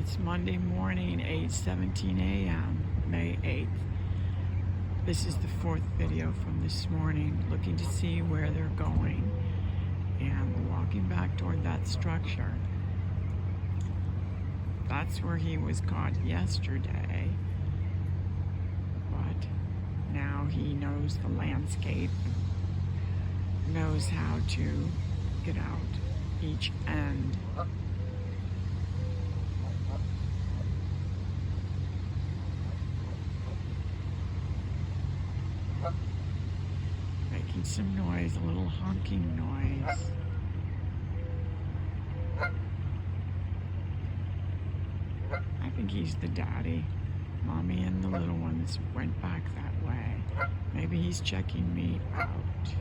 It's Monday morning, 8:17 a.m., May 8th. This is the fourth video from this morning, looking to see where they're going and walking back toward that structure. That's where he was caught yesterday, but now he knows the landscape, knows how to get out each end. Making some noise, a little honking noise. I think he's the daddy. Mommy and the little ones went back that way. Maybe he's checking me out.